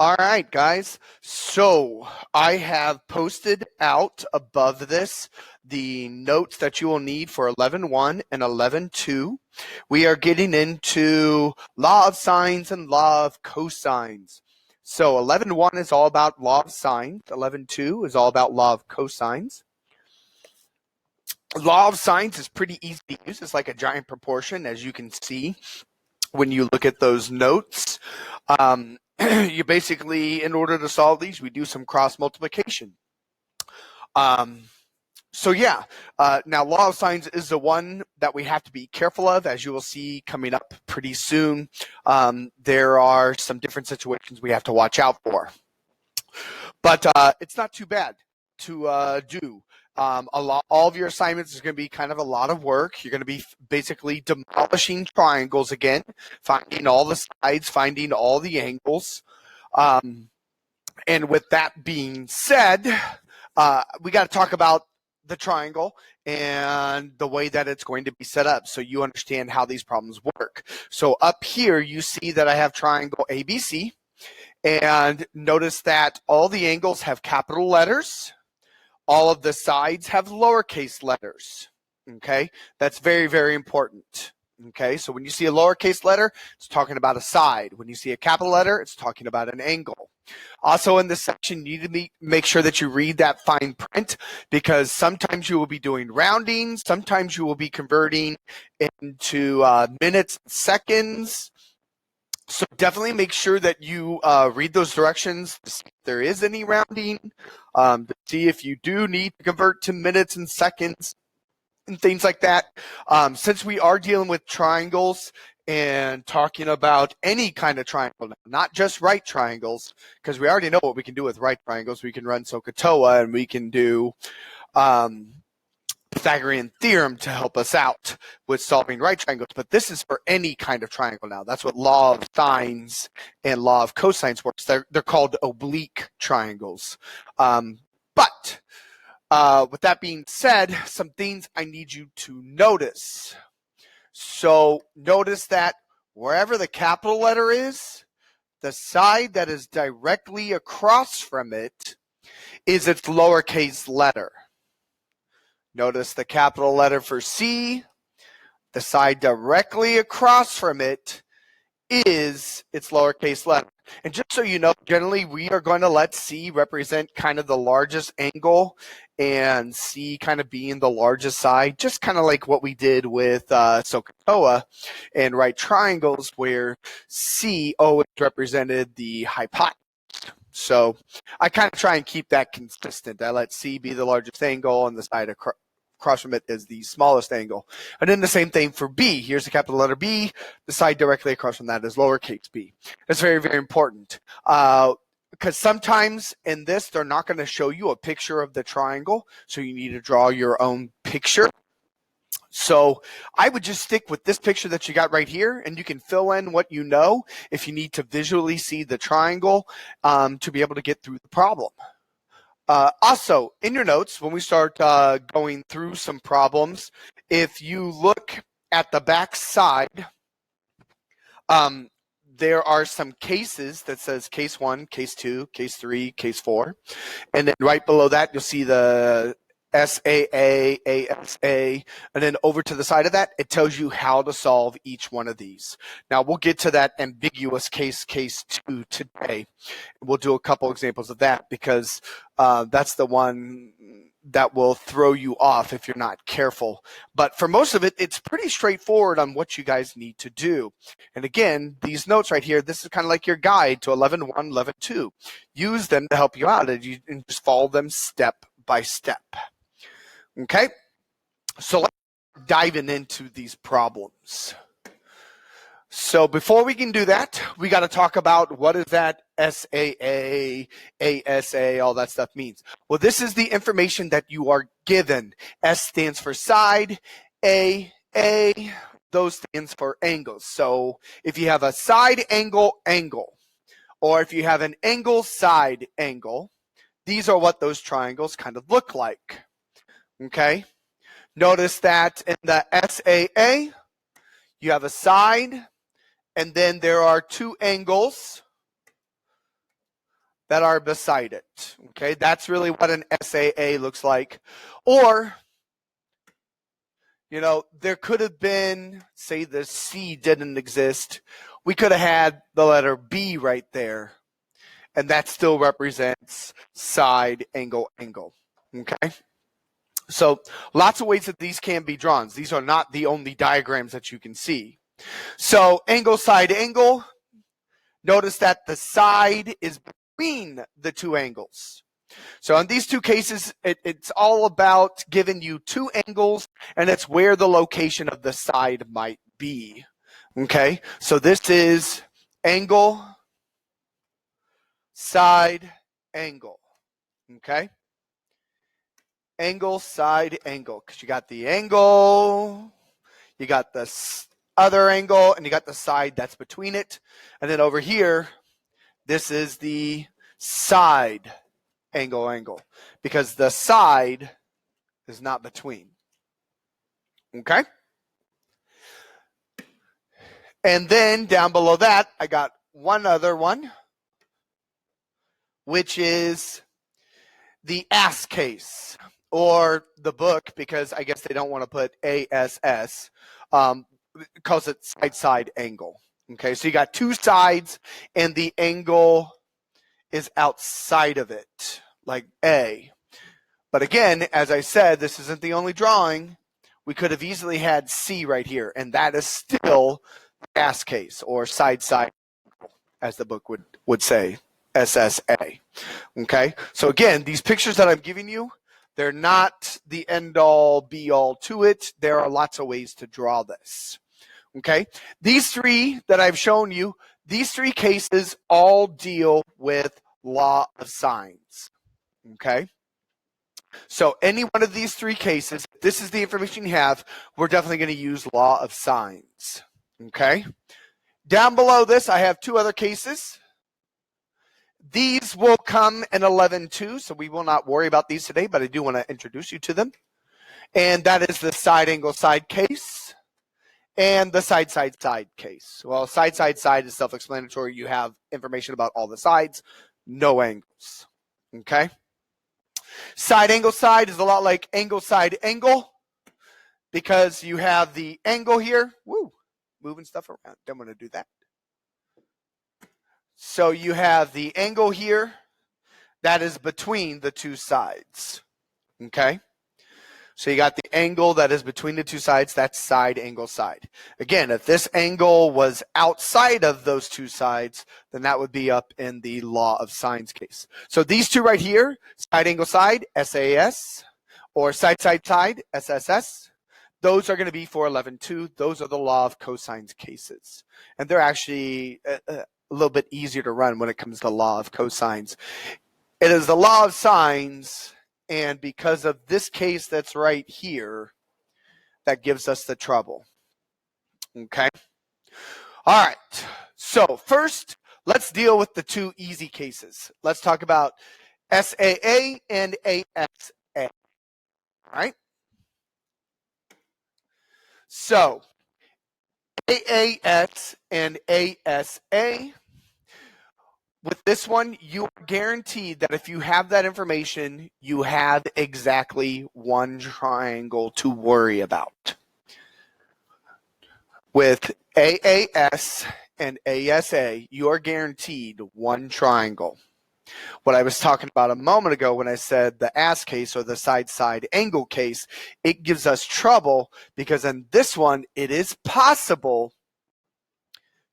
All right, guys. So I have posted out above this the notes that you will need for 11.1 and 11.2. We are getting into law of sines and law of cosines. So 11.1 is all about law of sines. 11.2 is all about law of cosines. Law of sines is pretty easy to use. It's like a giant proportion, as you can see when you look at those notes. You basically, in order to solve these, we do some cross multiplication. So yeah, now law of sines is the one that we have to be careful of, as you will see coming up pretty soon. There are some different situations we have to watch out for. But it's not too bad to do. All of your assignments is going to be kind of a lot of work. You're going to be basically demolishing triangles again, finding all the sides, finding all the angles. And with that being said, we got to talk about the triangle and the way that it's going to be set up so you understand how these problems work. So up here, you see that I have triangle ABC. And notice that all the angles have capital letters. All of the sides have lowercase letters. Okay, that's very, very important. Okay, so when you see a lowercase letter, it's talking about a side. When you see a capital letter, it's talking about an angle. Also in this section, you need to make sure that you read that fine print, because sometimes you will be doing rounding, sometimes you will be converting into minutes, seconds. So definitely make sure that you read those directions to see if there is any rounding, to see if you do need to convert to minutes and seconds and things like that. Since we are dealing with triangles and talking about any kind of triangle, not just right triangles, because we already know what we can do with right triangles. We can run SOHCAHTOA and we can do Pythagorean theorem to help us out with solving right triangles, but this is for any kind of triangle now. That's what law of sines and law of cosines works. They're called oblique triangles. But with that being said, some things I need you to notice. So notice that wherever the capital letter is, the side that is directly across from it is its lowercase letter. Notice the capital letter for C, the side directly across from it is its lowercase letter. And just so you know, generally we are going to let C represent kind of the largest angle and C kind of being the largest side, just kind of like what we did with SOHCAHTOA and right triangles, where C always represented the hypotenuse. So I kind of try and keep that consistent. I let C be the largest angle and the side across from it is the smallest angle. And then the same thing for B. Here's the capital letter B. The side directly across from that is lowercase b. That's very, very important. Because sometimes in this, they're not going to show you a picture of the triangle. So you need to draw your own picture. So I would just stick with this picture that you got right here, and you can fill in what you know if you need to visually see the triangle to be able to get through the problem. Also, in your notes, when we start going through some problems, if you look at the back side, there are some cases that says case 1, case 2, case 3, case 4. And then right below that, you'll see the SAA, ASA, and then over to the side of that, it tells you how to solve each one of these. Now, we'll get to that ambiguous case 2 today. We'll do a couple examples of that because that's the one that will throw you off if you're not careful. But for most of it, it's pretty straightforward on what you guys need to do. And again, these notes right here, this is kind of like your guide to 11.1, 11.2. Use them to help you out and just follow them step by step. Okay, so let's dive into these problems. So before we can do that, we got to talk about what is that SAA, ASA, all that stuff means. Well, this is the information that you are given. S stands for side, A, those stands for angles. So if you have a side angle, or if you have an angle side angle, these are what those triangles kind of look like. Okay, notice that in the SAA, you have a side, and then there are two angles that are beside it. Okay, that's really what an SAA looks like. Or, you know, there could have been, say the C didn't exist, we could have had the letter B right there, and that still represents side, angle, angle. Okay, so lots of ways that these can be drawn. These are not the only diagrams that you can see. So angle, side, angle. Notice that the side is between the two angles. So in these two cases, it's all about giving you two angles, and it's where the location of the side might be. Okay, so this is angle, side, angle. Okay, angle, side, angle, because you got the angle, you got the other angle, and you got the side that's between it. And then over here, this is the side angle, because the side is not between. Okay? And then down below that, I got one other one, which is the ASS case, or the book, because I guess they don't want to put ASS, calls it side angle. Okay, so you got two sides, and the angle is outside of it, like A. But again, as I said, this isn't the only drawing. We could have easily had C right here, and that is still the ASS case, or side, as the book would say, SSA. Okay, so again, these pictures that I'm giving you, they're not the end-all, be-all to it. There are lots of ways to draw this. Okay, these three that I've shown you, these three cases all deal with law of signs. Okay, so any one of these three cases, if this is the information you have, we're definitely going to use law of signs. Okay, down below this, I have two other cases. These will come in 11.2, so we will not worry about these today, but I do want to introduce you to them. And that is the side angle side case and the side case. Well, side is self-explanatory. You have information about all the sides, no angles. Okay? Side angle side is a lot like angle side angle, because you have the angle here. Woo, moving stuff around. Don't want to do that. So you have the angle here that is between the two sides. Okay? So you got the angle that is between the two sides, that's side angle side. Again, if this angle was outside of those two sides, then that would be up in the law of signs case. So these two right here, side angle side, SAS, or side SSS, those are going to be for 11.2. Those are the law of cosines cases. And they're actually a little bit easier to run when it comes to law of cosines. It is the law of sines, and because of this case that's right here, that gives us the trouble. Okay? All right. So first, let's deal with the two easy cases. Let's talk about SAA and ASA. All right? So AAS and ASA, with this one, you are guaranteed that if you have that information, you have exactly one triangle to worry about. With AAS and ASA, you are guaranteed one triangle. What I was talking about a moment ago when I said the ASS case, or the side angle case, it gives us trouble because in this one, it is possible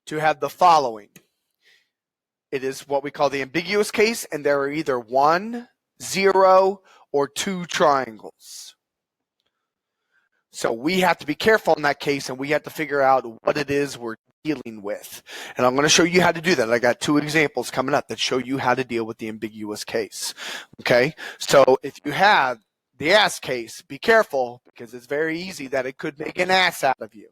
to have the following. It is what we call the ambiguous case, and there are either 1, 0, or 2 triangles. So we have to be careful in that case, and we have to figure out what it is we're dealing with. And I'm going to show you how to do that. I got 2 examples coming up that show you how to deal with the ambiguous case. Okay? So if you have the ass case, be careful, because it's very easy that it could make an ass out of you.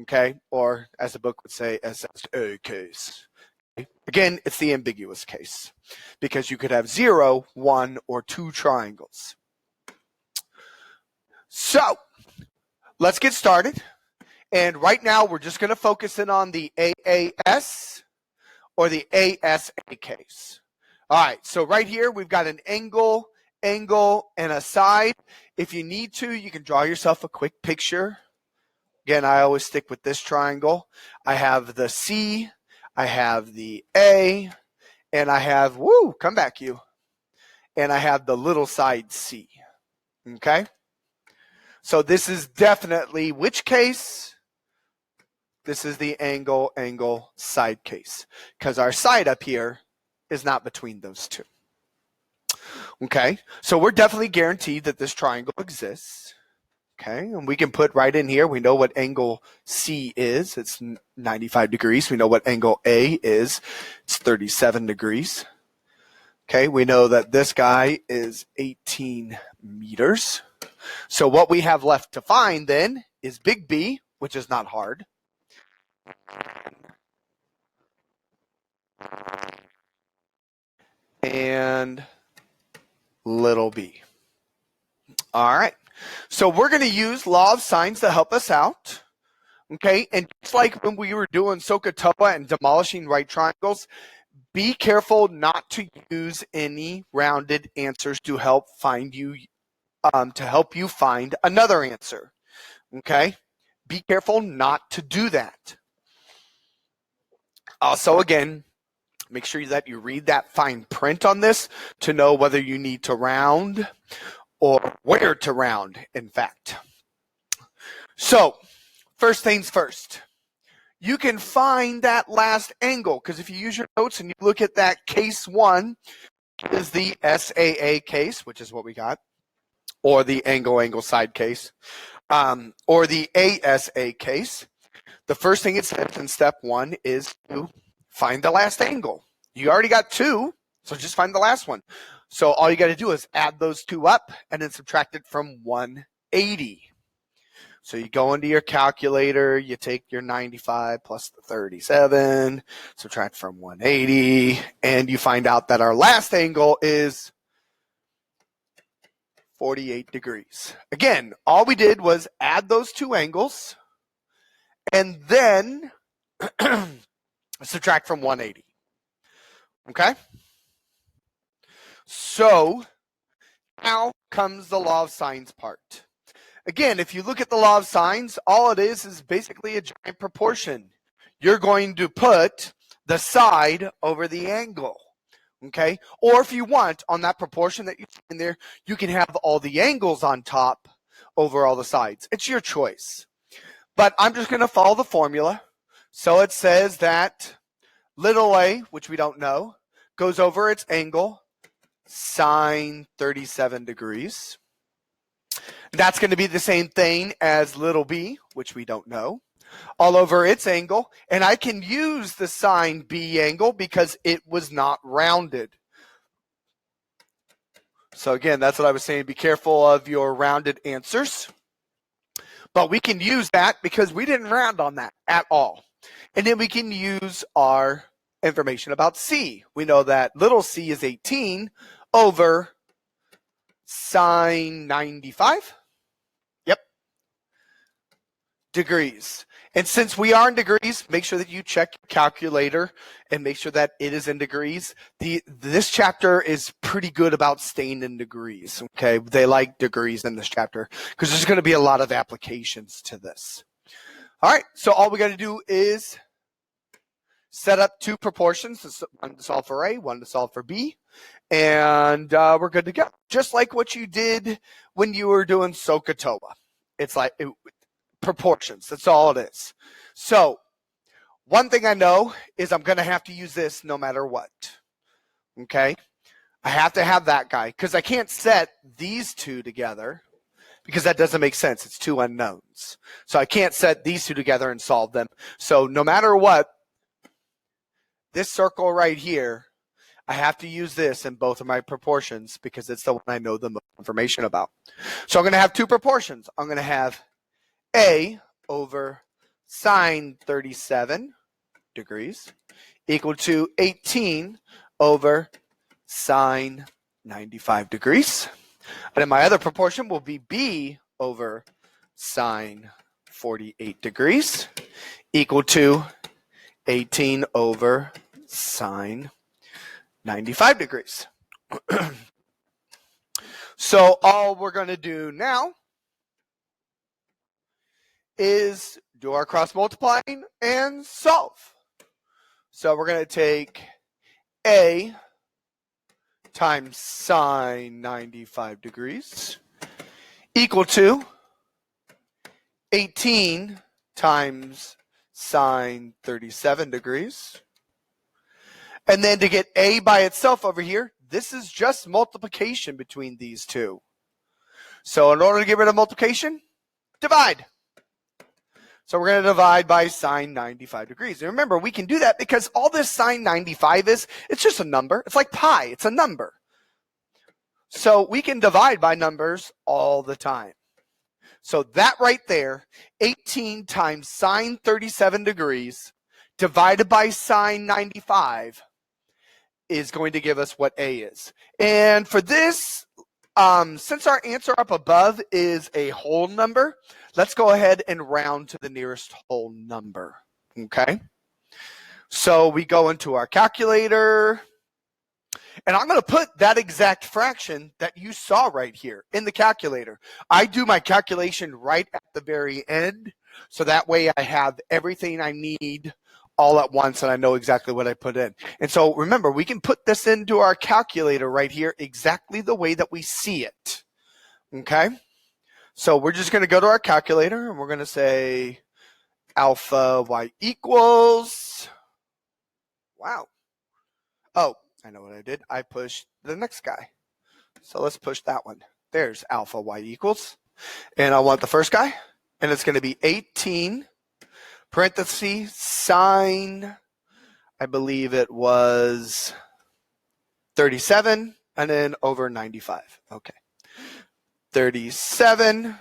Okay? Or, as the book would say, SSA case. Again, it's the ambiguous case, because you could have 0, 1, or 2 triangles. So let's get started. And right now, we're just going to focus in on the AAS or the ASA case. All right, so right here we've got an angle, and a side. If you need to, you can draw yourself a quick picture. Again, I always stick with this triangle. I have the C, I have the A, and I have, woo, come back you. And I have the little side C, okay? So this is definitely which case? This is the angle, side case, because our side up here is not between those two. Okay, so we're definitely guaranteed that this triangle exists. Okay, and we can put right in here, we know what angle C is, it's 95 degrees. We know what angle A is, it's 37 degrees. Okay, we know that this guy is 18 meters. So what we have left to find then is big B, which is not hard. And little b. All right. So we're going to use law of sines to help us out. Okay. And just like when we were doing SOHCAHTOA and demolishing right triangles, be careful not to use any rounded answers to help find you find another answer. Okay. Be careful not to do that. Also, again, make sure that you read that fine print on this to know whether you need to round or where to round, in fact. So, first things first. You can find that last angle, because if you use your notes and you look at that case 1, is the SAA case, which is what we got, or the angle side case, or the ASA case. The first thing it says in step 1 is to find the last angle. You already got 2, so just find the last one. So all you got to do is add those 2 up and then subtract it from 180. So you go into your calculator, you take your 95 plus the 37, subtract from 180, and you find out that our last angle is 48 degrees. Again, all we did was add those 2 angles and then subtract from 180. Okay? So now comes the law of sines part. Again, if you look at the law of sines, all it is basically a giant proportion. You're going to put the side over the angle. Okay? Or if you want, on that proportion that you find there, you can have all the angles on top over all the sides. It's your choice. But I'm just going to follow the formula. So it says that little a, which we don't know, goes over its angle, sine 37 degrees. That's going to be the same thing as little b, which we don't know, all over its angle. And I can use the sine b angle because it was not rounded. So again, that's what I was saying. Be careful of your rounded answers. But we can use that because we didn't round on that at all. And then we can use our information about c. We know that little c is 18 over sine 95. Yep. Degrees. And since we are in degrees, make sure that you check your calculator and make sure that it is in degrees. This chapter is pretty good about staying in degrees, okay? They like degrees in this chapter because there's going to be a lot of applications to this. All right, so all we got to do is set up 2 proportions, one to solve for A, one to solve for B, and we're good to go. Just like what you did when you were doing SOHCAHTOA. It's like proportions, that's all it is. So one thing I know is I'm going to have to use this no matter what, okay? I have to have that guy because I can't set these 2 together because that doesn't make sense. It's 2 unknowns. So I can't set these 2 together and solve them. So no matter what, this circle right here, I have to use this in both of my proportions because it's the one I know the most information about. So I'm going to have 2 proportions. I'm going to have A over sine 37 degrees equal to 18 over sine 95 degrees. And then my other proportion will be B over sine 48 degrees equal to 18 over sine 95 degrees. So all we're going to do now is do our cross multiplying and solve. So we're going to take A times sine 95 degrees equal to 18 times sine 37 degrees. And then to get A by itself over here, this is just multiplication between these two. So in order to get rid of multiplication, divide. So we're going to divide by sine 95 degrees. And remember, we can do that because all this sine 95 is, it's just a number. It's like pi. It's a number. So we can divide by numbers all the time. So that right there, 18 times sine 37 degrees divided by sine 95 is going to give us what A is. And for this, since our answer up above is a whole number, let's go ahead and round to the nearest whole number, okay? So we go into our calculator, and I'm going to put that exact fraction that you saw right here in the calculator. I do my calculation right at the very end, so that way I have everything I need all at once and I know exactly what I put in. And so remember, we can put this into our calculator right here exactly the way that we see it, okay? So we're just going to go to our calculator and we're going to say alpha y equals, wow. Oh, I know what I did. I pushed the next guy. So let's push that one. There's alpha y equals. And I want the first guy. And it's going to be 18 parentheses sine, I believe it was 37, and then over 95. Okay. 37,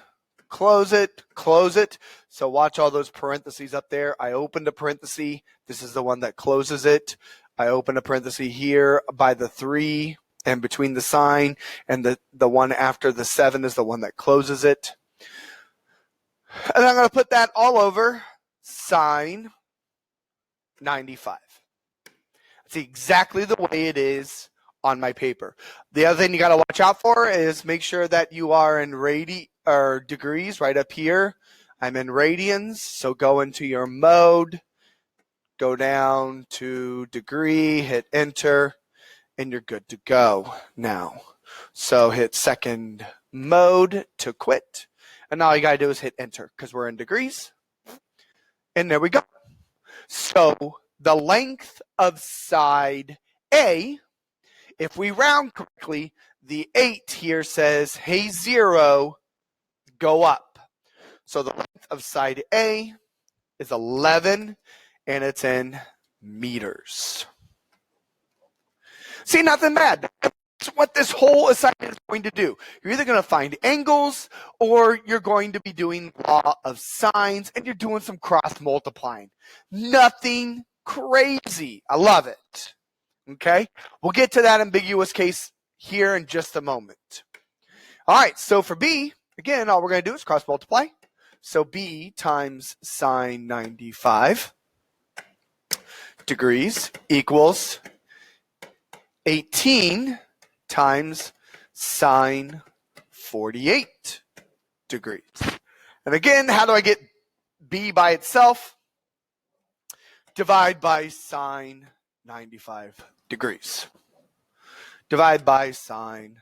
close it, close it. So watch all those parentheses up there. I opened a parenthesis. This is the one that closes it. I open a parenthesis here by the 3 and between the sign, and the one after the 7 is the one that closes it. And I'm going to put that all over sine 95. That's exactly the way it is on my paper. The other thing you got to watch out for is make sure that you are in degrees right up here. I'm in radians, so go into your mode, go down to degree, hit enter, and you're good to go now. So hit second mode to quit, and all you got to do is hit enter because we're in degrees. And there we go. So the length of side A, if we round correctly, the 8 here says, hey, 0, go up. So the length of side A is 11, and it's in meters. See, nothing bad. That's what this whole assignment is going to do. You're either going to find angles or you're going to be doing law of sines and you're doing some cross multiplying. Nothing crazy. I love it. Okay? We'll get to that ambiguous case here in just a moment. All right, so for B, again, all we're going to do is cross multiply. So B times sine 95 degrees equals 18 times sine 48 degrees. And again, how do I get B by itself? Divide by sine 95 degrees. Divide by sine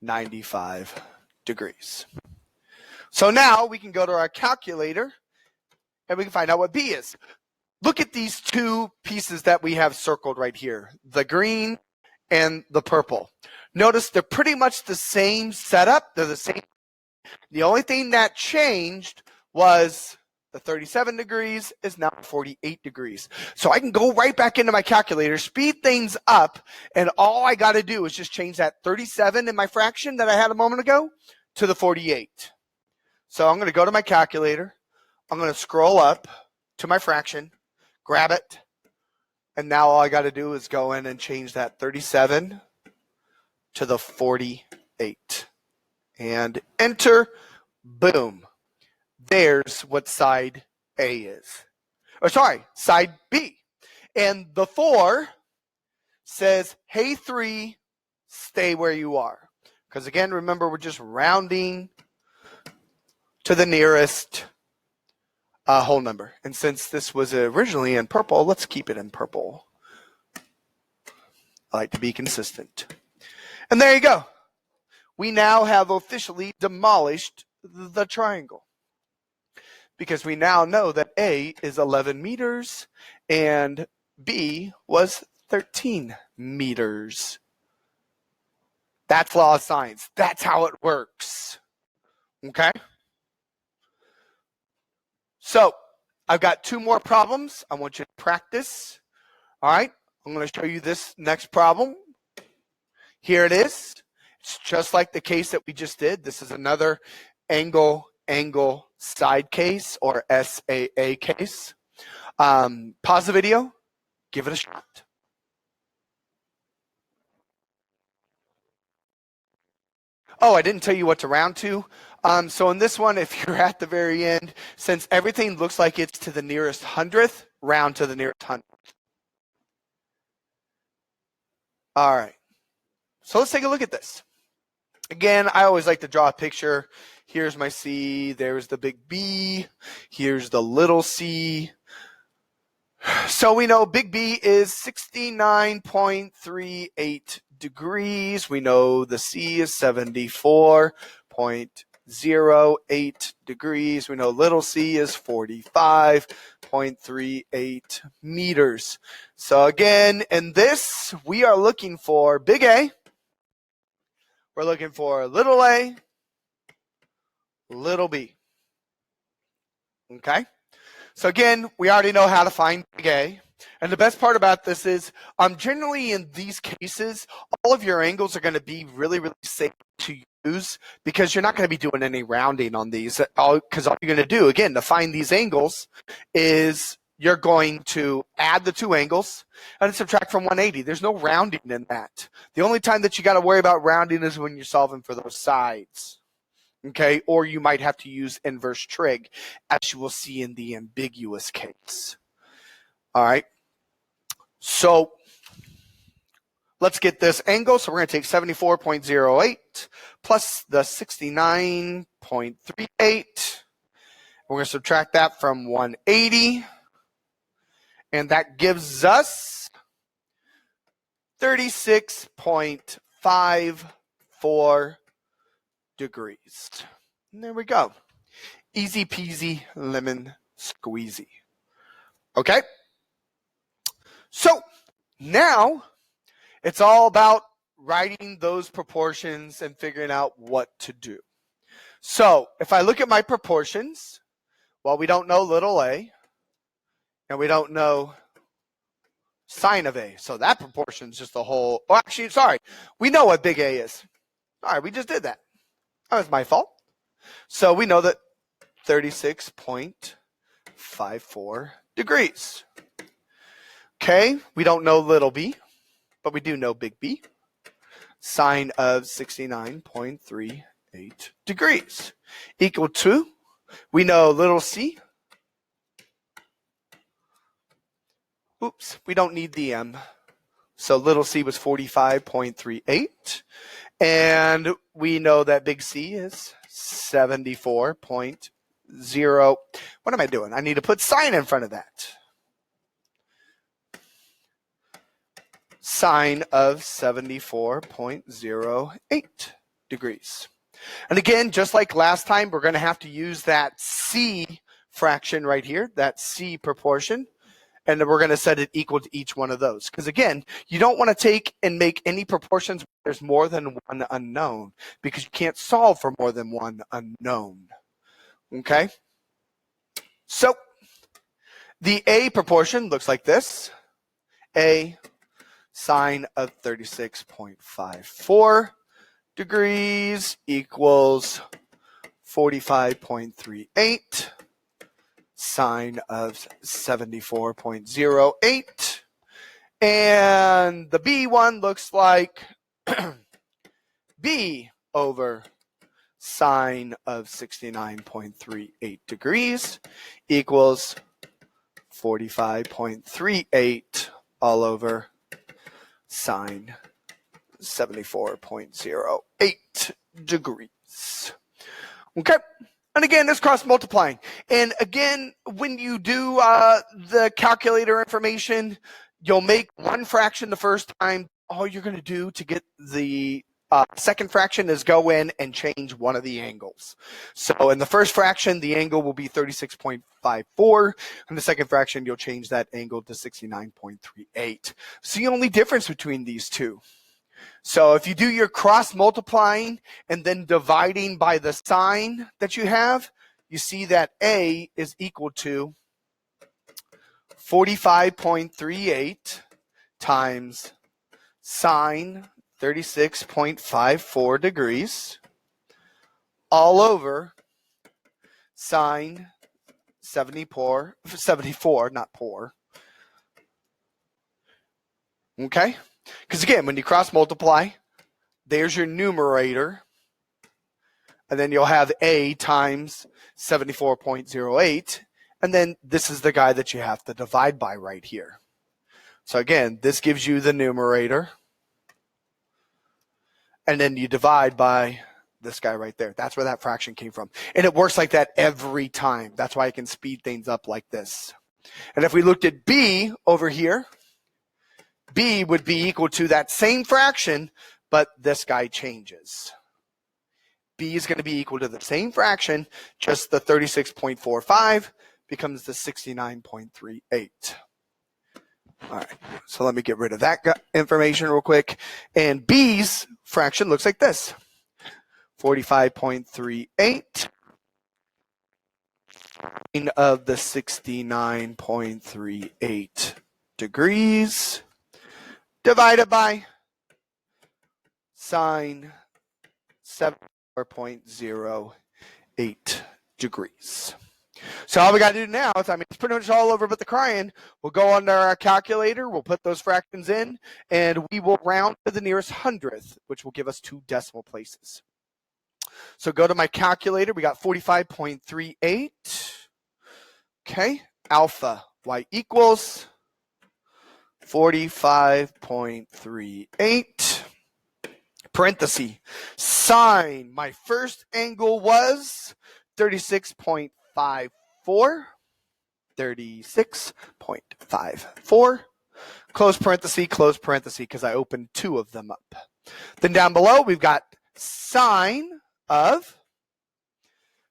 95 degrees. So now we can go to our calculator and we can find out what B is. Look at these two pieces that we have circled right here, the green and the purple. Notice they're pretty much the same setup. They're the same. The only thing that changed was the 37 degrees is now 48 degrees. So I can go right back into my calculator, speed things up, and all I got to do is just change that 37 in my fraction that I had a moment ago to the 48. So I'm going to go to my calculator. I'm going to scroll up to my fraction, grab it, and now all I got to do is go in and change that 37 to the 48. And enter, boom. There's what side A is. Or sorry, side B. And the 4 says, hey 3, stay where you are. Because again, remember, we're just rounding to the nearest whole number. And since this was originally in purple, let's keep it in purple. I like to be consistent. And there you go. We now have officially demolished the triangle, because we now know that A is 11 meters and B was 13 meters. That's law of science. That's how it works. Okay? So I've got 2 more problems. I want you to practice. All right? I'm going to show you this next problem. Here it is. It's just like the case that we just did. This is another angle side case, or SAA case. Pause the video. Give it a shot. Oh, I didn't tell you what to round to. So in this one, if you're at the very end, since everything looks like it's to the nearest hundredth, round to the nearest hundredth. All right. So let's take a look at this. Again, I always like to draw a picture. Here's my C. There's the big B. Here's the little c. So we know big B is 69.38 degrees. We know the C is 74.08 degrees. We know little c is 45.38 meters. So again, in this, we are looking for big A. We're looking for little a, little b. Okay? So again, we already know how to find big A. And the best part about this is, generally in these cases, all of your angles are going to be really, really safe to use, because you're not going to be doing any rounding on these. Because all you're going to do, again, to find these angles is you're going to add the 2 angles and subtract from 180. There's no rounding in that. The only time that you got to worry about rounding is when you're solving for those sides. Okay, or you might have to use inverse trig, as you will see in the ambiguous case. All right, so let's get this angle. So we're going to take 74.08 plus the 69.38. We're going to subtract that from 180. And that gives us 36.54 degrees. And there we go. Easy peasy lemon squeezy. Okay? So now it's all about writing those proportions and figuring out what to do. So if I look at my proportions, well, we don't know little a, and we don't know sine of a. So that proportion is just the whole, oh, actually, sorry. We know what big A is. All right, we just did that. That was my fault. So we know that 36.54 degrees. Okay, we don't know little b, but we do know big B. Sine of 69.38 degrees. Equal to, we know little c. Oops, we don't need the m. So little c was 45.38. And we know that big C is 74.0. What am I doing? I need to put sine in front of that. Sine of 74.08 degrees. And again, just like last time, we're going to have to use that C fraction right here, that C proportion. And then we're going to set it equal to each one of those. Because again, you don't want to take and make any proportions where there's more than one unknown, because you can't solve for more than one unknown. Okay? So the A proportion looks like this. A sine of 36.54 degrees equals 45.38. Sine of 74.08. And the B one looks like B over sine of 69.38 degrees equals 45.38 all over sine 74.08 degrees. Okay. And again, it's cross multiplying. And again, when you do the calculator information, you'll make one fraction the first time. All you're going to do to get the second fraction is go in and change one of the angles. So in the first fraction, the angle will be 36.54. In the second fraction, you'll change that angle to 69.38. So the only difference between these two. So if you do your cross multiplying and then dividing by the sign that you have, you see that A is equal to 45.38 times sine 36.54 degrees all over sine 74, not poor. Okay? Because again, when you cross multiply, there's your numerator, and then you'll have A times 74.08, and then this is the guy that you have to divide by right here. So again, this gives you the numerator, and then you divide by this guy right there. That's where that fraction came from. And it works like that every time. That's why I can speed things up like this. And if we looked at B over here, B would be equal to that same fraction, but this guy changes. B is going to be equal to the same fraction, just the 36.45 becomes the 69.38. All right, so let me get rid of that information real quick. And B's fraction looks like this. 45.38 of the 69.38 degrees divided by sine 74.08 degrees. So all we got to do now is, it's pretty much all over but the crying. We'll go under our calculator, we'll put those fractions in, and we will round to the nearest hundredth, which will give us 2 decimal places. So go to my calculator, we got 45.38. Okay, alpha, y equals 45.38. Parenthesis, sine, my first angle was 36.54, 36.54, close parenthesis, because I opened 2 of them up. Then down below, we've got sine of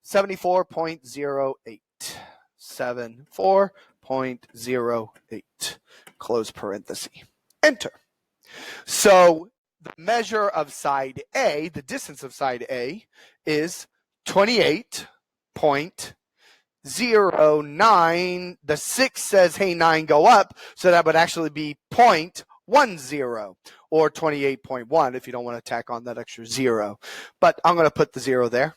74.08, 74.08, close parenthesis, enter. So the measure of side A, the distance of side A, is 28.09. The 6 says, hey, 9, go up. So that would actually be 0.10 or 28.1 if you don't want to tack on that extra 0. But I'm going to put the 0 there.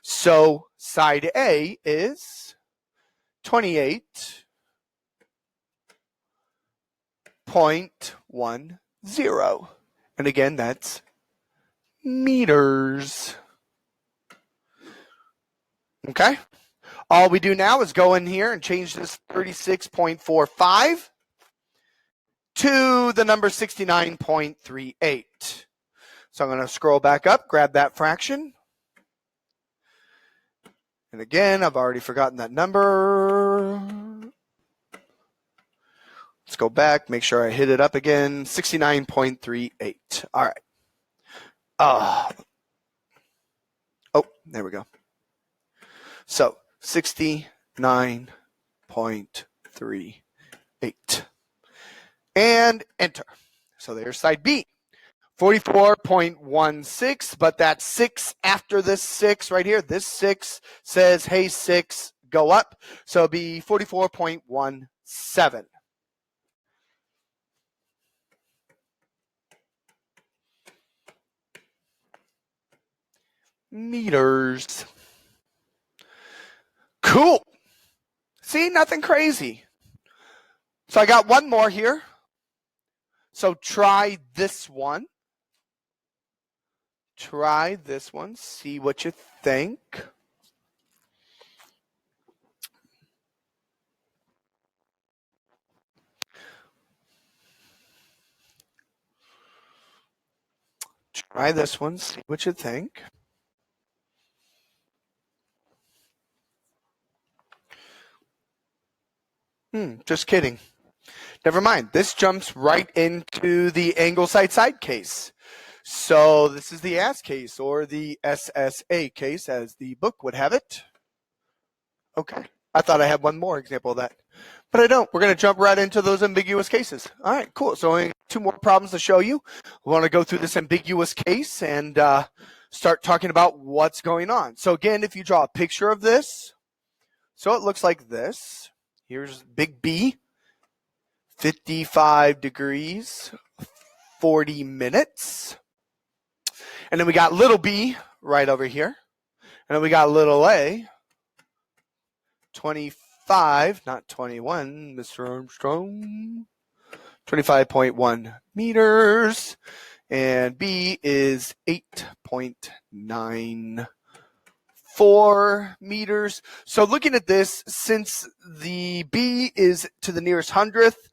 So side A is 28.10. And again, that's meters. Okay? All we do now is go in here and change this 36.45 to the number 69.38. So I'm going to scroll back up, grab that fraction. And again, I've already forgotten that number. Let's go back, make sure I hit it up again. 69.38. All right. Oh, there we go. So 69.38. And enter. So there's side B. 44.16, but that 6 after this 6 right here, this 6 says, hey, 6, go up. So it'll be 44.17. Meters. Cool. See, nothing crazy. So I got one more here. So try this one. Try this one. See what you think. Try this one, see what you think. Just kidding. Never mind. This jumps right into the angle side case. So this is the AS case, or the SSA case, as the book would have it. Okay. I thought I had one more example of that, but I don't. We're going to jump right into those ambiguous cases. All right, cool. So only 2 more problems to show you. We want to go through this ambiguous case and start talking about what's going on. So again, if you draw a picture of this, so it looks like this. Here's big B, 55 degrees, 40 minutes. And then we got little b right over here. And then we got little a, 25, not 21, Mr. Armstrong, 25.1 meters. And b is 8.94 meters. So looking at this, since the b is to the nearest hundredth,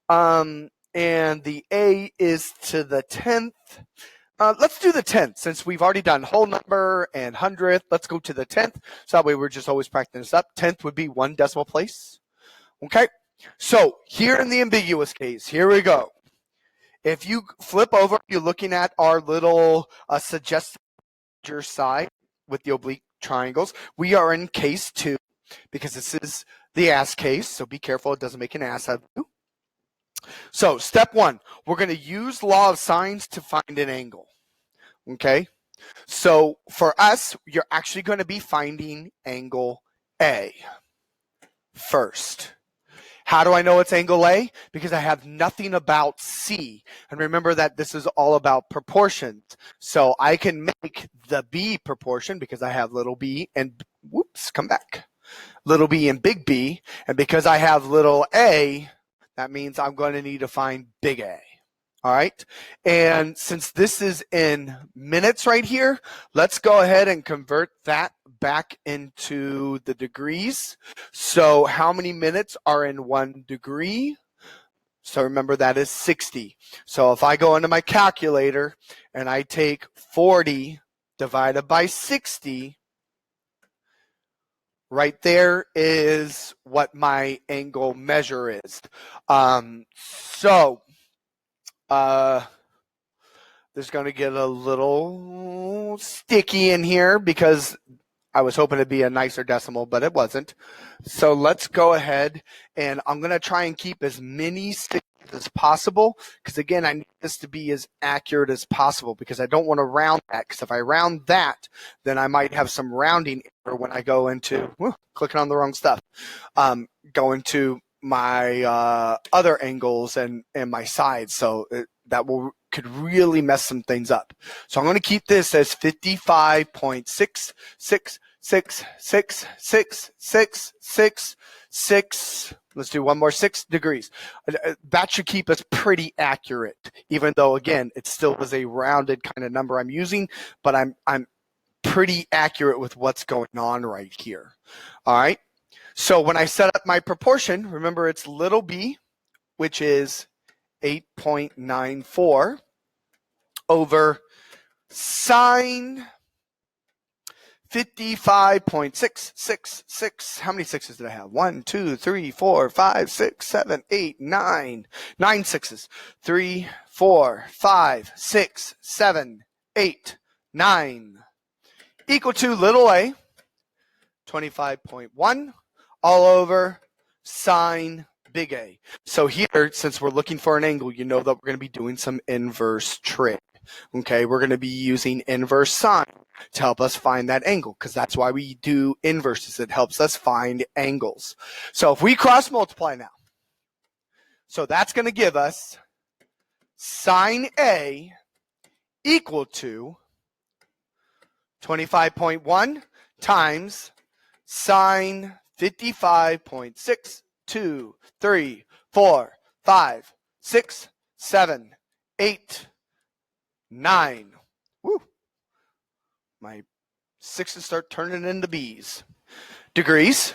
and the a is to the 10th, let's do the 10th, since we've already done whole number and hundredth. Let's go to the 10th, so that way we're just always practicing this up. 10th would be 1 decimal place. Okay, so here in the ambiguous case, here we go. If you flip over, you're looking at our little suggested side with the oblique triangles. We are in case 2, because this is the ass case, so be careful it doesn't make an ass out of you. So step 1, we're going to use law of sines to find an angle. Okay, so for us, you're actually going to be finding angle A first. How do I know it's angle A? Because I have nothing about C. And remember that this is all about proportions. So I can make the B proportion because I have little b and, whoops, come back. Little b and big B. And because I have little a, that means I'm going to need to find big A. All right. And since this is in minutes right here, let's go ahead and convert that back into the degrees. So how many minutes are in 1 degree? So remember that is 60. So if I go into my calculator and I take 40 divided by 60, right there is what my angle measure is. There's going to get a little sticky in here because I was hoping it'd be a nicer decimal, but it wasn't. So let's go ahead, and I'm going to try and keep as many stickies as possible, because again, I need this to be as accurate as possible, because I don't want to round that, because if I round that, then I might have some rounding error when I go into, clicking on the wrong stuff, go into my other angles and my sides, so that could really mess some things up. So I'm going to keep this as 55.666666666. Let's do one more, 6 degrees. That should keep us pretty accurate, even though again it still is a rounded kind of number I'm using, but I'm pretty accurate with what's going on right here. All right. So when I set up my proportion, remember it's little b, which is 8.94 over sine 55.666. How many sixes did I have? 1, 2, 3, 4, 5, 6, 7, 8, 9. 9 sixes. 3, 4, 5, 6, 7, 8, 9. Equal to little a, 25.1, all over sine big A. So here, since we're looking for an angle, you know that we're going to be doing some inverse trig. Okay, we're going to be using inverse sine to help us find that angle, because that's why we do inverses. It helps us find angles. So if we cross multiply now, so that's going to give us sine A equal to 25.1 times sine 55.6, 3, 4, 5, 6, 7, 8, 9. Woo. My sixes start turning into B's. Degrees.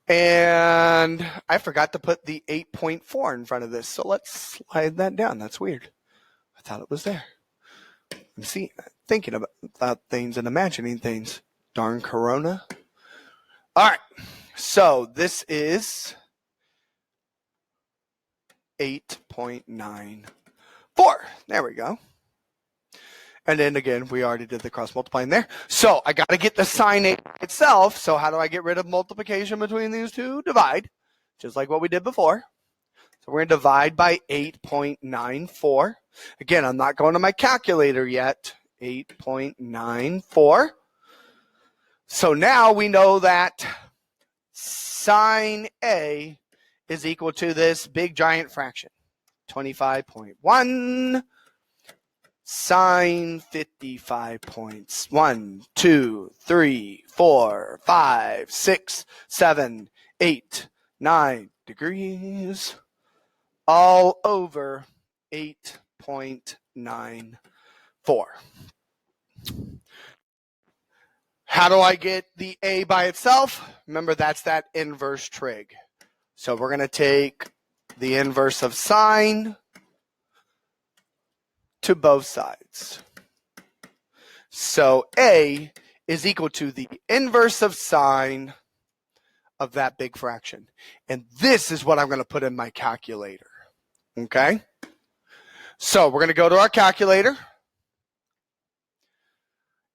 And I forgot to put the 8.4 in front of this, so let's slide that down. That's weird. I thought it was there. See, thinking about things and imagining things. Darn Corona. All right, so this is 8.94. There we go. And then again, we already did the cross multiplying there. So I got to get the sine A itself. So how do I get rid of multiplication between these two? Divide, just like what we did before. So we're going to divide by 8.94. Again, I'm not going to my calculator yet. 8.94. So now we know that sine A is equal to this big giant fraction, 25.1 sine 55 points. 1, 2, 3, 4, 5, 6, 7, 8, 9 degrees, all over 8.94. How do I get the A by itself? Remember, that's that inverse trig. So we're going to take the inverse of sine to both sides. So A is equal to the inverse of sine of that big fraction. And this is what I'm going to put in my calculator. Okay? So we're going to go to our calculator.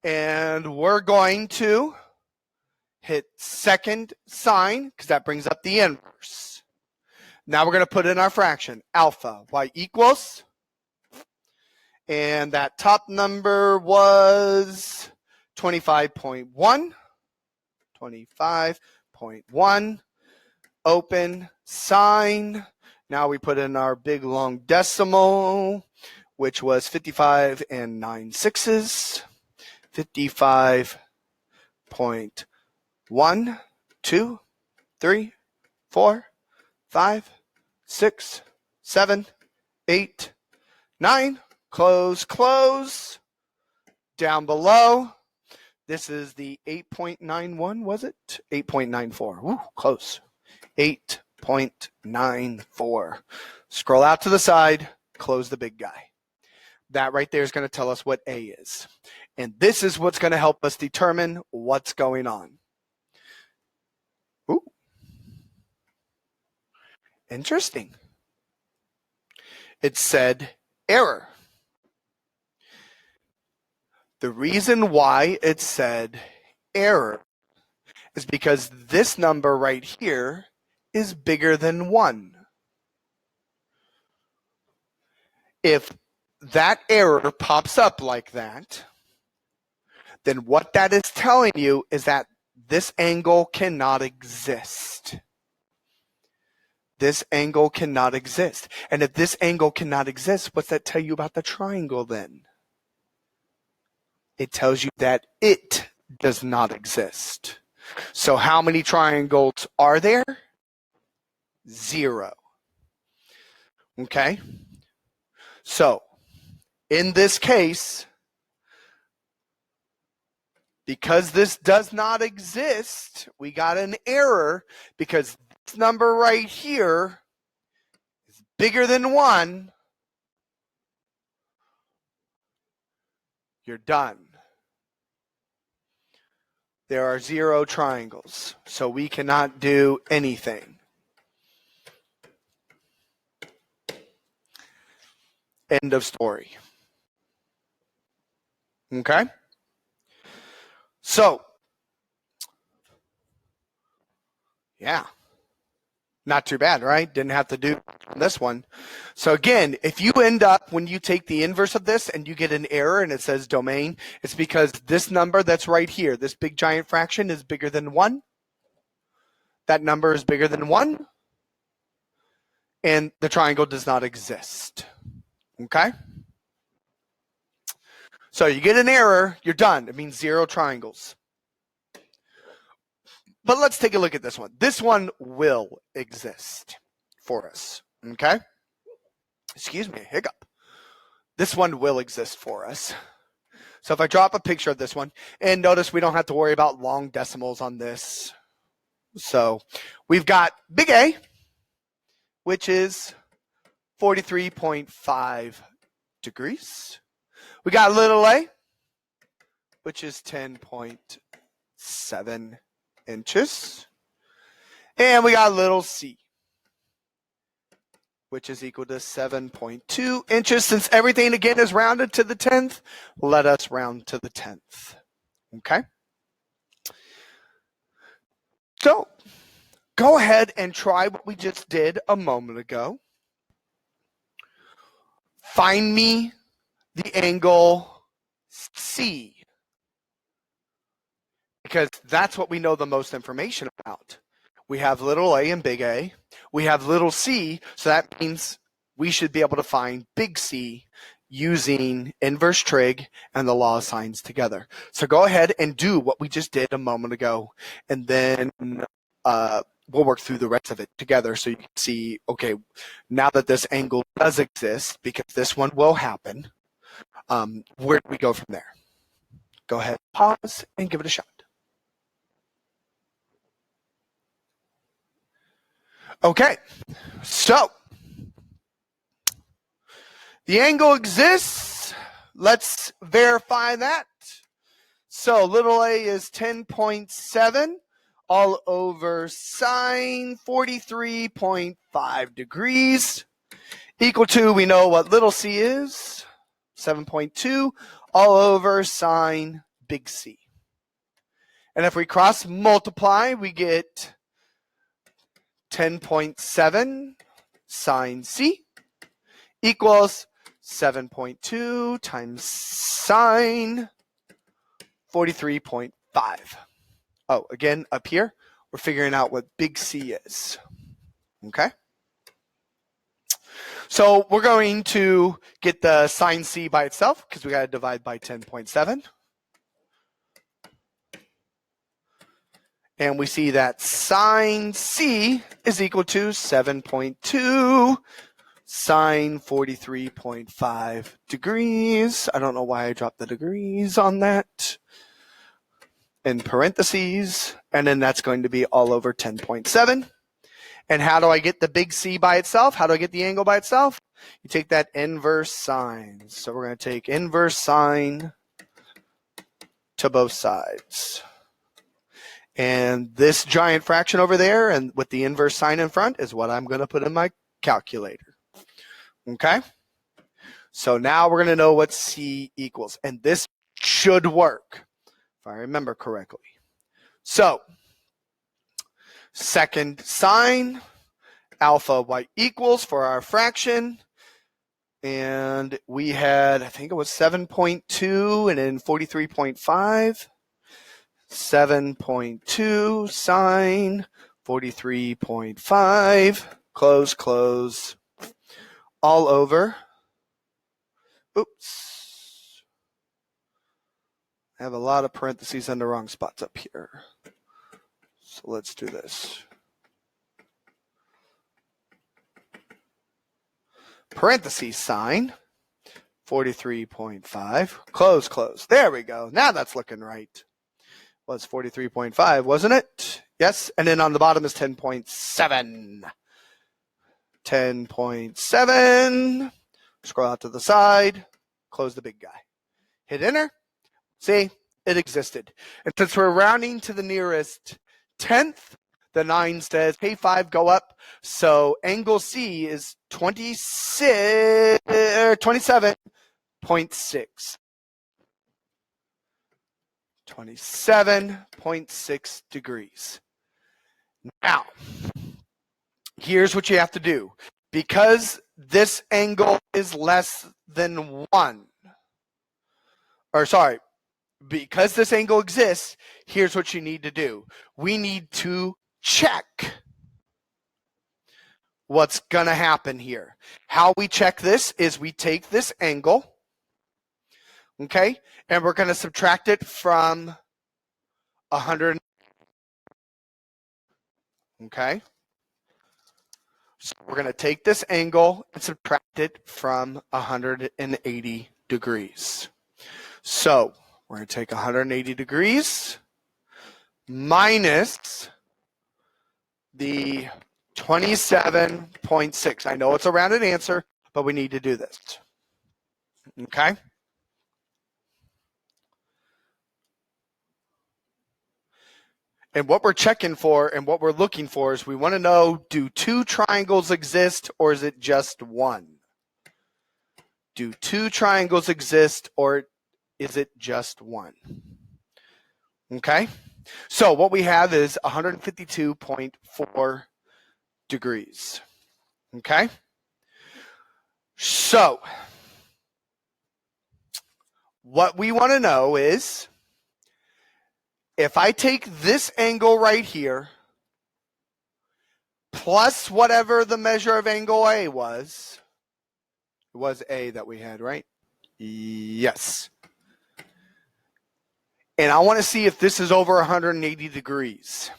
And we're going to hit second sine, because that brings up the inverse. Now we're going to put in our fraction, alpha, y equals, and that top number was 25.1, 25.1, open, sine. Now we put in our big long decimal, which was 55 and 9/6. 55.1, 2, 3, 4, 5, 6, 7, 8, 9. Close, close. Down below, this is the 8.91, was it? 8.94. Woo, close. 8.94. Scroll out to the side, close the big guy. That right there is going to tell us what A is. And this is what's going to help us determine what's going on. Ooh. Interesting. It said error. The reason why it said error is because this number right here is bigger than 1. If that error pops up like that, then what that is telling you is that this angle cannot exist. This angle cannot exist. And if this angle cannot exist, what's that tell you about the triangle then? It tells you that it does not exist. So how many triangles are there? 0. Okay? So, in this case, because this does not exist, we got an error because this number right here is bigger than 1. You're done. There are 0 triangles, so we cannot do anything. End of story. Okay? So, yeah, not too bad, right? Didn't have to do this one. So again, if you end up, when you take the inverse of this and you get an error and it says domain, it's because this number that's right here, this big giant fraction is bigger than 1. That number is bigger than 1. And the triangle does not exist. Okay? So you get an error, you're done. It means 0 triangles. But let's take a look at this one. This one will exist for us. Okay? Excuse me, hiccup. This one will exist for us. So if I drop a picture of this one, and notice we don't have to worry about long decimals on this. So we've got big A, which is 43.5 degrees. We got little a, which is 10.7 inches. And we got little c, which is equal to 7.2 inches. Since everything, again, is rounded to the 10th, let us round to the 10th. Okay? So, go ahead and try what we just did a moment ago. Find me the angle C, because that's what we know the most information about. We have little a and big A. We have little c, so that means we should be able to find big C using inverse trig and the law of sines together. So go ahead and do what we just did a moment ago, and then we'll work through the rest of it together so you can see, okay, now that this angle does exist, because this one will happen, where do we go from there? Go ahead, pause, and give it a shot. Okay, so the angle exists. Let's verify that. So little a is 10.7 all over sine 43.5 degrees, equal to, we know what little c is, 7.2 all over sine big C. And if we cross multiply, we get 10.7 sine C equals 7.2 times sine 43.5. Oh, again, up here, we're figuring out what big C is. Okay? So we're going to get the sine C by itself because we got to divide by 10.7. And we see that sine C is equal to 7.2 sine 43.5 degrees. I don't know why I dropped the degrees on that. In parentheses. And then that's going to be all over 10.7. And how do I get the big C by itself? How do I get the angle by itself? You take that inverse sine. So we're going to take inverse sine to both sides. And this giant fraction over there and with the inverse sign in front is what I'm going to put in my calculator. Okay? So now we're going to know what C equals. And this should work, if I remember correctly. So, second sine, alpha y equals for our fraction. And we had, I think it was 7.2 and then 43.5. 7.2 sine 43.5, close, all over, oops, I have a lot of parentheses in the wrong spots up here. So let's do this. Parentheses sine 43.5, close, there we go, now that's looking right. Was 43.5, wasn't it? Yes, and then on the bottom is 10.7. 10.7, scroll out to the side, close the big guy. Hit enter, see, it existed. And since we're rounding to the nearest 10th, the 9 says, hey, 5, go up. So angle C is 27.6. 27.6 degrees. Now, here's what you have to do. Because this angle is less than 1, because this angle exists, here's what you need to do. We need to check what's going to happen here. How we check this is we take this angle, okay, and we're going to subtract it from 100. Okay. So we're going to take this angle and subtract it from 180 degrees. So we're going to take 180 degrees minus the 27.6. I know it's a rounded answer, but we need to do this. Okay? And what we're checking for and what we're looking for is we want to know, do two triangles exist or is it just one? Do two triangles exist or is it just one? Okay? So what we have is 152.4 degrees. Okay? So what we want to know is, if I take this angle right here plus whatever the measure of angle A was, it was A that we had, right? Yes. And I want to see if this is over 180 degrees.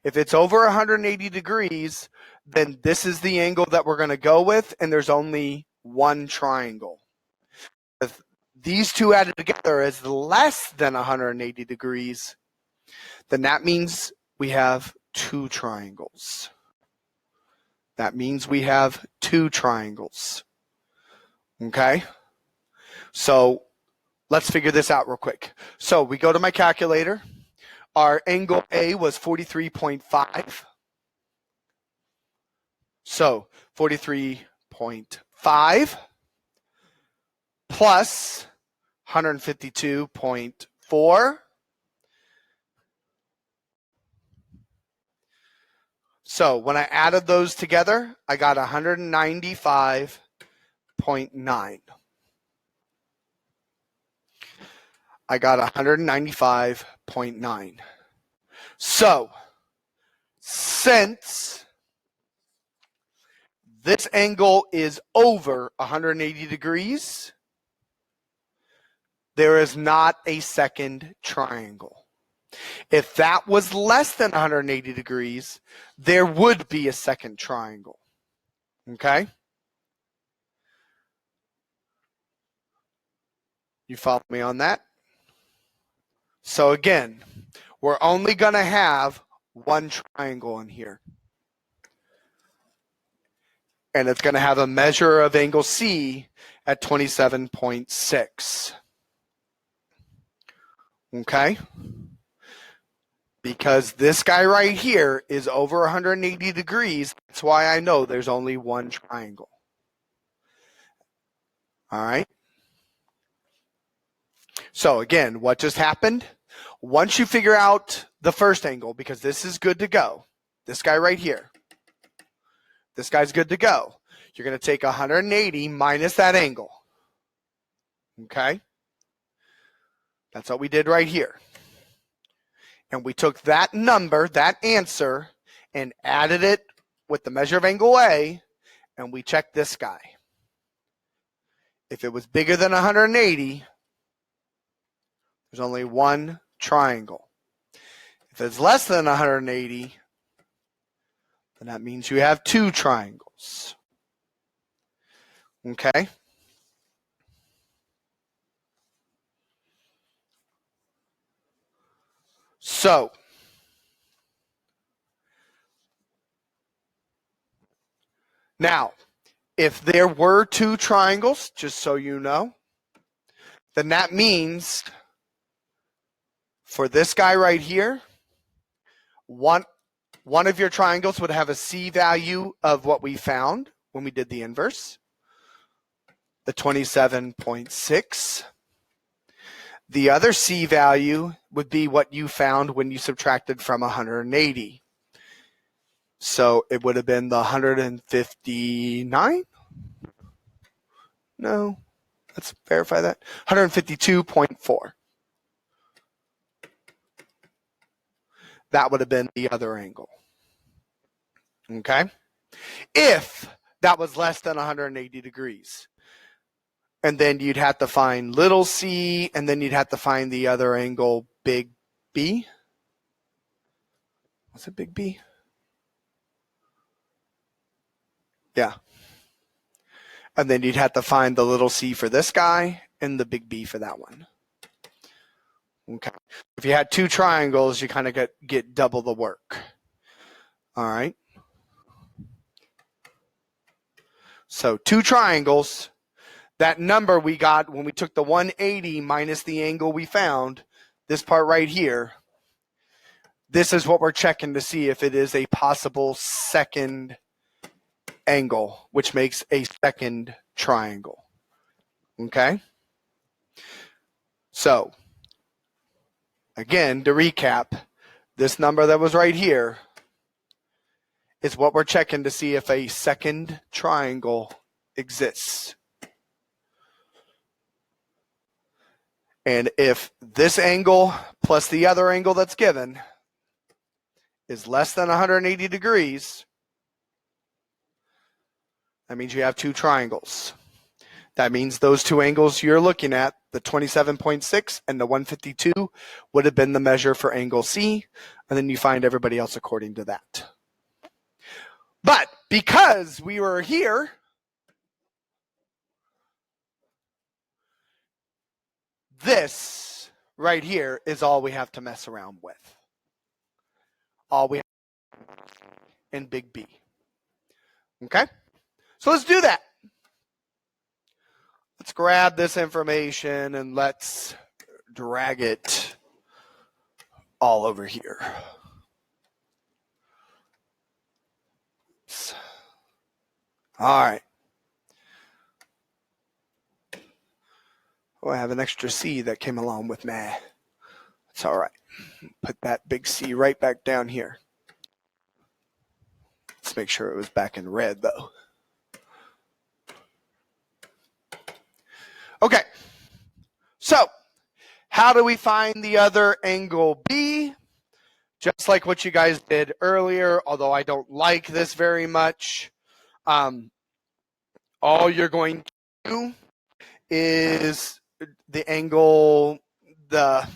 If it's over 180 degrees, then this is the angle that we're going to go with, and there's only one triangle. If these two added together is less than 180 degrees, then that means we have two triangles. That means we have two triangles. Okay? So let's figure this out real quick. So we go to my calculator. Our angle A was 43.5. So 43.5 plus 152.4. So when I added those together, I got 195.9. I got 195.9. So since this angle is over 180 degrees, there is not a second triangle. If that was less than 180 degrees, there would be a second triangle. Okay? You follow me on that? So again, we're only going to have one triangle in here. And it's going to have a measure of angle C at 27.6. Okay? Because this guy right here is over 180 degrees, that's why I know there's only one triangle. All right? So again, what just happened? Once you figure out the first angle, because this is good to go, this guy right here, this guy's good to go, you're going to take 180 minus that angle. Okay? That's what we did right here. And we took that number, that answer, and added it with the measure of angle A, and we checked this guy. If it was bigger than 180, there's only one triangle. If it's less than 180, then that means you have two triangles. Okay? So, now, if there were two triangles, just so you know, then that means for this guy right here, one of your triangles would have a C value of what we found when we did the inverse, the 27.6. The other C value would be what you found when you subtracted from 180. So it would have been the 159? No, let's verify that. 152.4. That would have been the other angle. Okay? If that was less than 180 degrees. And then you'd have to find little c, and then you'd have to find the other angle, big B. What's it, big B? Yeah. And then you'd have to find the little c for this guy and the big B for that one. Okay. If you had two triangles, you kind of get double the work. All right. So two triangles. that number we got when we took the 180 minus the angle we found, this part right here, this is what we're checking to see if it is a possible second angle, which makes a second triangle. Okay? So, again, to recap, this number that was right here is what we're checking to see if a second triangle exists. And if this angle plus the other angle that's given is less than 180 degrees, that means you have two triangles. That means those two angles you're looking at, the 27.6 and the 152, would have been the measure for angle C, and then you find everybody else according to that. But because we were here, this right here is all we have to mess around with. All we have in big B. Okay? So let's do that. Let's grab this information and let's drag it all over here. All right. Oh, I have an extra C that came along with me. It's all right. Put that big C right back down here. Let's make sure it was back in red, though. Okay. So, how do we find the other angle B? Just like what you guys did earlier, although I don't like this very much. All you're going to do is the angle, the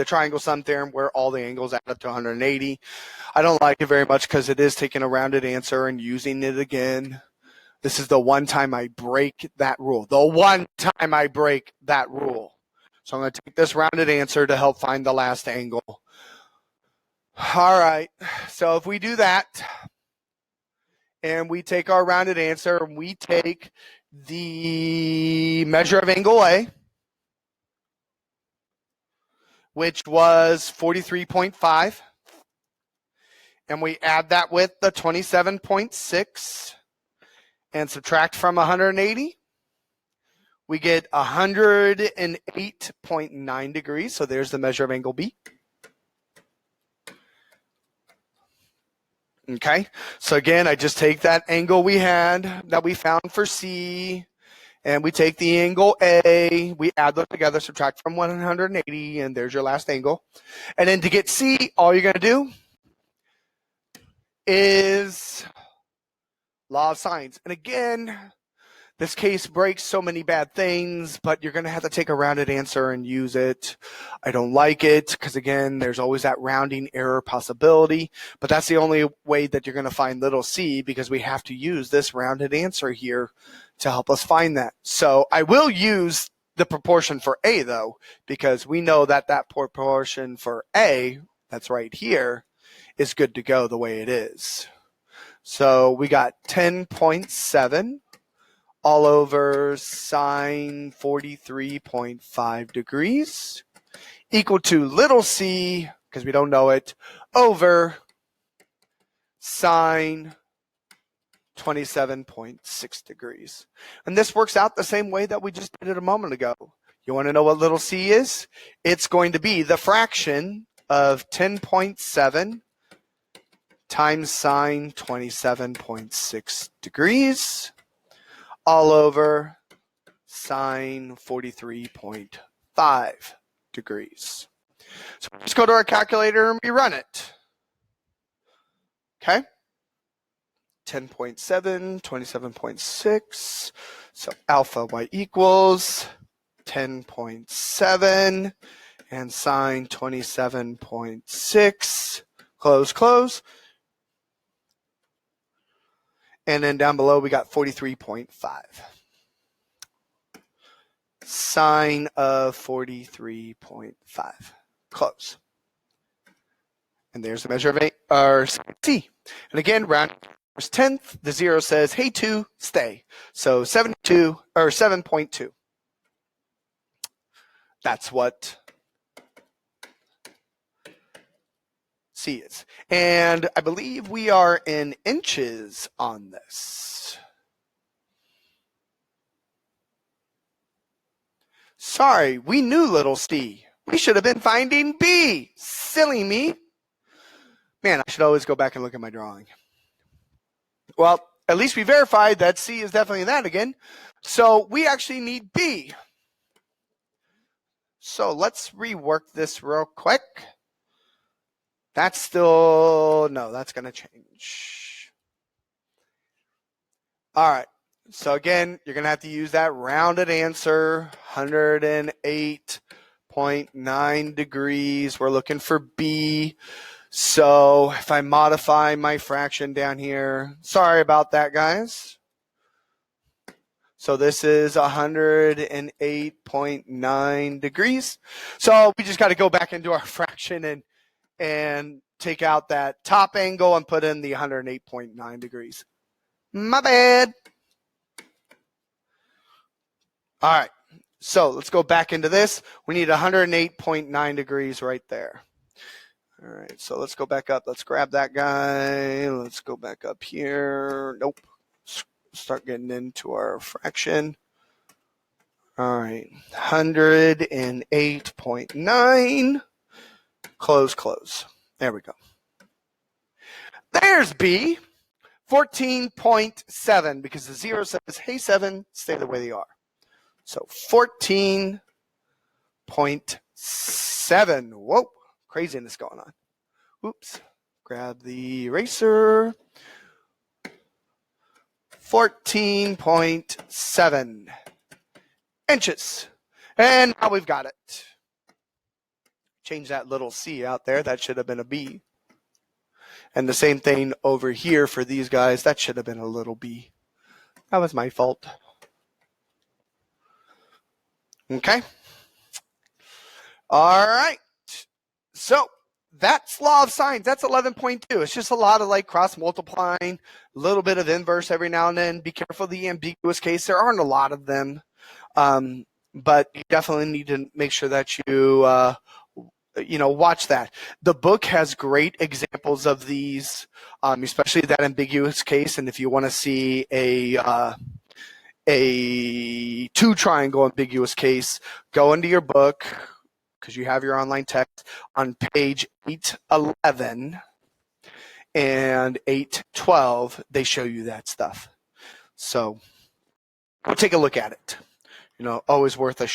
triangle sum theorem where all the angles add up to 180. I don't like it very much because it is taking a rounded answer and using it again. This is the one time I break that rule. The one time I break that rule. So I'm going to take this rounded answer to help find the last angle. All right. So if we do that, and we take our rounded answer, and we take the measure of angle A, which was 43.5, and we add that with the 27.6 and subtract from 180, we get 108.9 degrees. So there's the measure of angle B. Okay, so again, I just take that angle we had that we found for C, and we take the angle A, we add those together, subtract from 180, and there's your last angle. And then to get C, all you're going to do is law of sines. And again, this case breaks so many bad things, but you're going to have to take a rounded answer and use it. I don't like it because, again, there's always that rounding error possibility, but that's the only way that you're going to find little c because we have to use this rounded answer here to help us find that. So I will use the proportion for A, though, because we know that that proportion for A, that's right here, is good to go the way it is. So we got 10.7 all over sine 43.5 degrees equal to little c, because we don't know it, over sine 27.6 degrees. And this works out the same way that we just did it a moment ago. You want to know what little c is? It's going to be the fraction of 10.7 times sine 27.6 degrees all over sine 43.5 degrees. So let's go to our calculator and we run it. Okay? 10.7, 27.6. So alpha y equals 10.7 and sine 27.6. Close, close. And then down below, we got 43.5. Sine of 43.5. Close. And there's the measure of A, or C. And again, round tenth. The 0 says, hey, 2, stay. So 72 or 7.2. That's what C is. And I believe we are in inches on this. Sorry, we knew little c. We should have been finding B. Silly me. Man, I should always go back and look at my drawing. Well, at least we verified that C is definitely that again. So we actually need B. So let's rework this real quick. That's still, no, that's going to change. All right. So again, you're going to have to use that rounded answer, 108.9 degrees. We're looking for B. So if I modify my fraction down here, sorry about that, guys. So this is 108.9 degrees. So we just got to go back into our fraction and take out that top angle and put in the 108.9 degrees. My bad. All right. So let's go back into this. We need 108.9 degrees right there. All right. So let's go back up. Let's grab that guy. Let's go back up here. Nope. Start getting into our fraction. All right. 108.9. Close. There we go. There's B. 14.7 because the 0 says, hey, 7, stay the way they are. So 14.7. Whoa, craziness going on. Oops. Grab the eraser. 14.7 inches. And now we've got it. Change that little C out there. That should have been a B. And the same thing over here for these guys. That should have been a little b. That was my fault. Okay. All right. So that's law of sines. That's 11.2. It's just a lot of like cross multiplying, a little bit of inverse every now and then. Be careful of the ambiguous case. There aren't a lot of them. But you definitely need to make sure that you watch that. The book has great examples of these, especially that ambiguous case. And if you want to see a two triangle ambiguous case, go into your book because you have your online text on page 811 and 812. They show you that stuff. So we'll take a look at it. Always worth a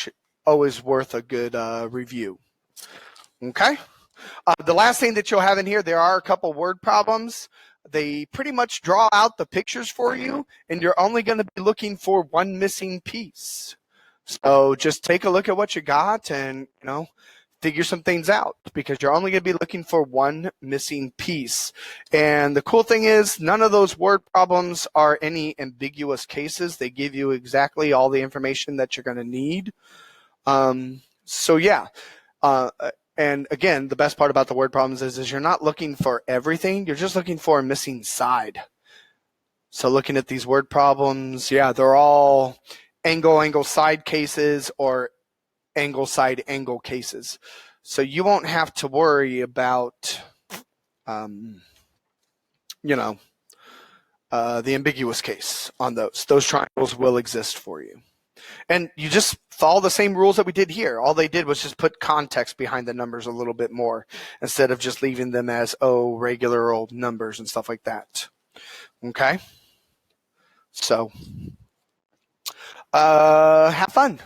good review. Okay. The last thing that you'll have in here, there are a couple word problems. They pretty much draw out the pictures for you, and you're only going to be looking for one missing piece. So just take a look at what you got and, figure some things out because you're only going to be looking for one missing piece. And the cool thing is none of those word problems are any ambiguous cases. They give you exactly all the information that you're going to need. So yeah. And again, the best part about the word problems is you're not looking for everything. You're just looking for a missing side. So looking at these word problems, yeah, they're all angle side cases or angle side angle cases. So you won't have to worry about, the ambiguous case on those. Those triangles will exist for you. And you just follow the same rules that we did here. All they did was just put context behind the numbers a little bit more instead of just leaving them as, regular old numbers and stuff like that. Okay? So, have fun.